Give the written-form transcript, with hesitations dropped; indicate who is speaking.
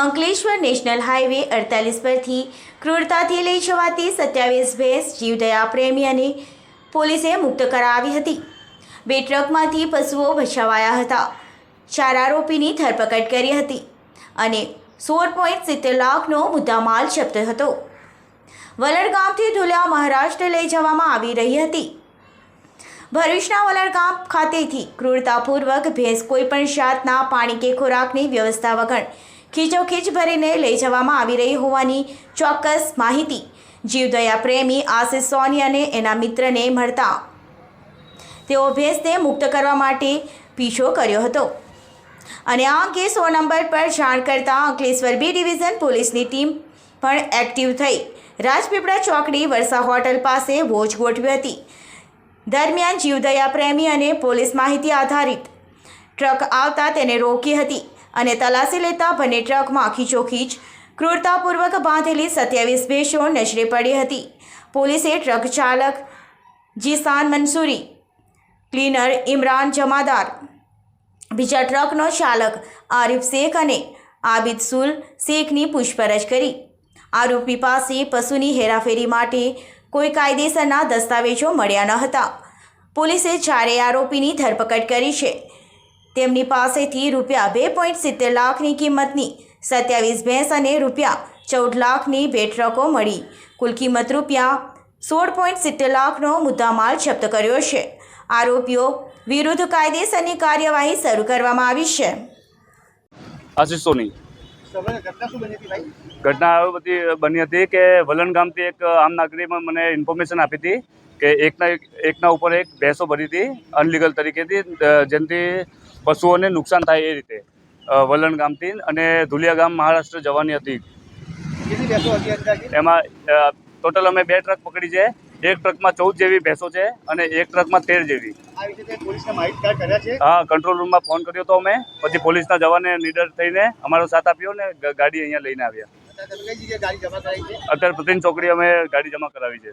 Speaker 1: Ankleshwar national highway 48 પરથી ક્રૂરતાથી લઈ જવાતી 27 ભેંસ જીવદયા પ્રેમી અને પોલીસે મુક્ત કરાવી હતી। 2 ટ્રકમાંથી પશુઓ બચાવાયા હતા। 4 આરોપીની ધરપકડ કરી હતી અને 16.70 લાખનો મુદ્દામાલ જપ્ત હતો। વલણ ગામથી ધુલિયા મહારાષ્ટ્ર લઈ જવામાં આવી રહી હતી। ભરૂચના વલણ ગામ ખાતેથી ક્રૂરતાપૂર્વક ભેંસ કોઈપણ જાતના પાણી કે ખોરાકની વ્યવસ્થા વગર ખીચોખીચ ભરીને લઈ જવામાં આવી રહી હોવાની ચોક્કસ માહિતી જીવદયા પ્રેમી આશિષ સોની અને એના મિત્રને મળતા તેઓ ભેંસને મુક્ત કરવા માટે પીછો કર્યો હતો અને આ અંગે 100 નંબર પર જાણ કરતા અંકલેશ્વર બી ડિવિઝન પોલીસની ટીમ પણ એક્ટિવ થઈ રાજપીપળા ચોકડી વર્ષા હોટલ પાસે વોચ ગોઠવી હતી। દરમિયાન જીવદયા પ્રેમી અને પોલીસ માહિતી આધારિત ટ્રક આવતા તેને રોકી હતી અને તલાશી લેતા બંને ટ્રકમાં ખીચોખીચ ક્રૂરતાપૂર્વક બાંધેલી 27 ભેંસો નજરે પડી હતી। પોલીસે ટ્રક ચાલક જીસાન મંસૂરી, ક્લીનર ઇમરાન જમાદાર, બીજા ટ્રકનો ચાલક આરિફ શેખ અને આબિદ સુલ શેખની પૂછપરછ કરી। આરોપી પાસે પશુની હેરાફેરી માટે કોઈ કાયદેસરના દસ્તાવેજો મળ્યા ન હતા। પોલીસે ચારેય આરોપીની ધરપકડ કરી છે। તેમની પાસેથી રૂપિયા 2.70 લાખની કિંમતની 27 ભેંસ અને રૂપિયા 14 લાખની 2 ટ્રકો મળી કુલ કિંમત રૂપિયા 16.70 લાખનો મુદ્દામાલ જપ્ત કર્યો છે। આરોપીઓ વિરુદ્ધ કાયદેસરની કાર્યવાહી શરૂ કરવામાં આવી છે।
Speaker 2: આશિષ સોની ઘટના બધી બની હતી કે વલણ ગામથી એક આમ નાગરિકે મને ઇન્ફોર્મેશન આપી હતી કે એકના ઉપર એક ભેંસો ભરી હતી અનલીગલ તરીકેથી, જેનાથી પશુઓને નુકસાન થાય એ રીતે વલણ ગામથી અને ધુલિયા ગામ મહારાષ્ટ્ર જવાની હતી। એમાં ટોટલ અમે 2 ટ્રક પકડી છે। એક ટ્રકમાં 14 જેવી ભેંસો છે અને એક ટ્રકમાં 13 જેવી। હા, કંટ્રોલ રૂમમાં ફોન કર્યો હતો અમે, પછી પોલીસના જવાને નીડર થઈને અમારો સાથ આપ્યો ને ગાડી અહીંયા લઈને આવ્યા। અત્યારે પ્રતિન ચોકડી અમે ગાડી જમા કરાવી છે।